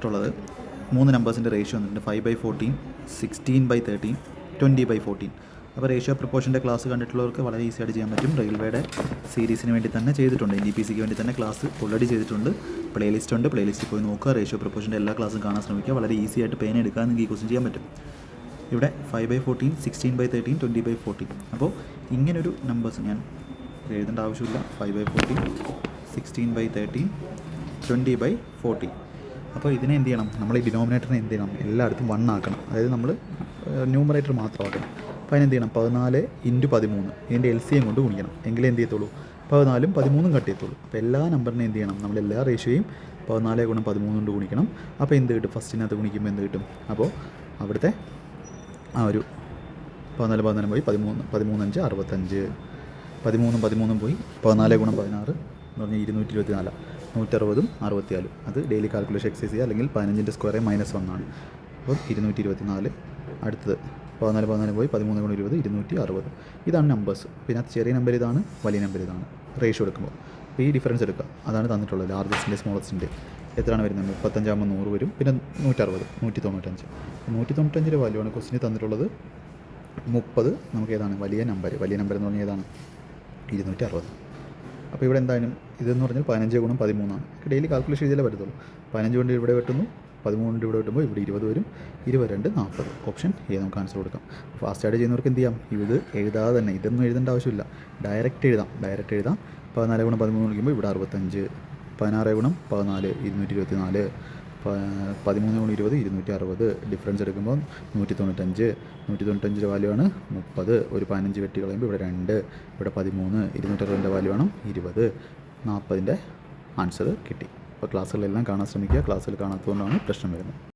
തന്നിട്ടുള്ളത് 3 നമ്പേഴ്സിൻ്റെ റേഷ്യോ വന്നിട്ടുണ്ട് 5/14, 16/13, 20/14. അപ്പോൾ റേഷ്യോ പ്രൊപ്പോർഷൻ്റെ ക്ലാസ് കണ്ടിട്ടുള്ളവർക്ക് വളരെ ഈസി ആയിട്ട് ചെയ്യാൻ പറ്റും. റെയിൽവേയുടെ സീരീസിന് വേണ്ടി തന്നെ ചെയ്തിട്ടുണ്ട്, NTPCക്ക് വേണ്ടി തന്നെ ക്ലാസ് ഓൾറെഡി ചെയ്തിട്ടുണ്ട്. പ്ലേലിസ്റ്റ് ഉണ്ട്, പ്ലേലിസ്റ്റിൽ പോയി നോക്കുക. റേഷ്യോ പ്രൊപ്പോർഷൻ്റെ എല്ലാ ക്ലാസ്സും കാണാൻ ശ്രമിക്കുക. വളരെ ഈസി ആയിട്ട് പേന എടുക്കാൻ നിങ്ങൾക്ക് ഈ ക്വസ്റ്റ്യൻ ചെയ്യാൻ പറ്റും. ഇവിടെ 5/14, 16/13, 20/14. അപ്പോൾ ഇങ്ങനൊരു നമ്പേഴ്സ് ഞാൻ എഴുതേണ്ട ആവശ്യമില്ല. 5/14, 16/13, 20/14. അപ്പോൾ ഇതിനെ എന്ത് ചെയ്യണം, നമ്മൾ ഈ ഡിനോമിനേറ്ററിനെ എന്ത് ചെയ്യണം, എല്ലായിടത്തും 1 ആക്കണം. അതായത് നമ്മൾ ന്യൂമറേറ്റർ മാത്രമാക്കണം. അപ്പോൾ അതിനെന്ത് ചെയ്യണം, 14 × 13 ഇതിൻ്റെ LCM കൊണ്ട് ഗുണിക്കണം. എങ്കിലേ എന്ത് ചെയ്യത്തുള്ളൂ, 14ഉം 13ഉം കട്ട് ചെയ്യത്തുള്ളൂ. അപ്പോൾ എല്ലാ നമ്പറിനെ എന്ത് ചെയ്യണം, നമ്മൾ എല്ലാ റേഷ്യോയും 14 × 13 കൊണ്ട് ഗുണിക്കണം. അപ്പോൾ എന്ത് കിട്ടും, ഫസ്റ്റിനകത്ത് ഗുണിക്കുമ്പോൾ എന്ത് കിട്ടും, അപ്പോൾ അവിടുത്തെ ആ ഒരു 14 പോയി 13 13 5 65, 13 പോയി 14 × 16 എന്ന് പറഞ്ഞാൽ 224, 160ഉം 64. അത് ഡെയിലി കാൽക്കുലേഷൻ എക്സസൈസ് ചെയ്യുക, അല്ലെങ്കിൽ 15ൻ്റെ സ്ക്വയർ -1 ആണ്. അപ്പോൾ 224. അടുത്തത് 14 പോയി 13 × 20 260. ഇതാണ് നമ്പേഴ്സ്. പിന്നെ അത് ചെറിയ നമ്പർ ഇതാണ്, വലിയ നമ്പർ ഇതാണ്. റേഷ്യോ എടുക്കുമ്പോൾ അപ്പോൾ ഈ ഡിഫറൻസ് എടുക്കുക. അതാണ് തന്നിട്ടുള്ളത്. ലാർജസ്റ്റിൻ്റെ സ്മോളസ്റ്റിൻ്റെ എത്രയാണ് വരുന്നത്, 35 ആകുമ്പോൾ 100 വരും. പിന്നെ 160, 195. 195ൻ്റെ വാല്യൂ ആണ് ക്വസ്റ്റിന് തന്നിട്ടുള്ളത്. 30 നമുക്ക് ഏതാണ് വലിയ നമ്പർ എന്ന് പറഞ്ഞാൽ ഏതാണ്, 260. അപ്പോൾ ഇവിടെ എന്തായാലും ഇതെന്ന് പറഞ്ഞാൽ 15 × 13 ആണ്. ഡെയിലി കാൽക്കുലേഷൻ ചെയ്താലേ പറ്റത്തുള്ളൂ. 15 കൊണ്ട് ഇവിടെ വെട്ടുന്നു, 13 കൊണ്ട് ഇവിടെ വെട്ടുമ്പോൾ ഇവിടെ 20 വരും. 22 40. ഓപ്ഷൻ എ നമുക്ക് ആൻസർ കൊടുക്കാം. ഫാസ്റ്റായിട്ട് ചെയ്യുന്നവർക്ക് എന്ത് ചെയ്യാം, ഇത് എഴുതാതെ തന്നെ, ഇതൊന്നും എഴുതേണ്ട ആവശ്യമില്ല, ഡയറക്റ്റ് എഴുതാം. 14 × 13 വിളിക്കുമ്പോൾ ഇവിടെ 65, 16 × 14 224, 13 × 20 260. ഡിഫറൻസ് എടുക്കുമ്പോൾ 195 വാല്യൂ ആണ് 30. ഒരു 15 വെട്ടി കളയുമ്പോൾ ഇവിടെ 2, ഇവിടെ 13. 260ൻ്റെ വാല്യൂ ആണ് 20. 40ൻ്റെ ആൻസർ കിട്ടി. അപ്പോൾ ക്ലാസ്സുകളെല്ലാം കാണാൻ ശ്രമിക്കുക. ക്ലാസ്സിൽ കാണാത്തതുകൊണ്ടാണ് പ്രശ്നം വരുന്നത്.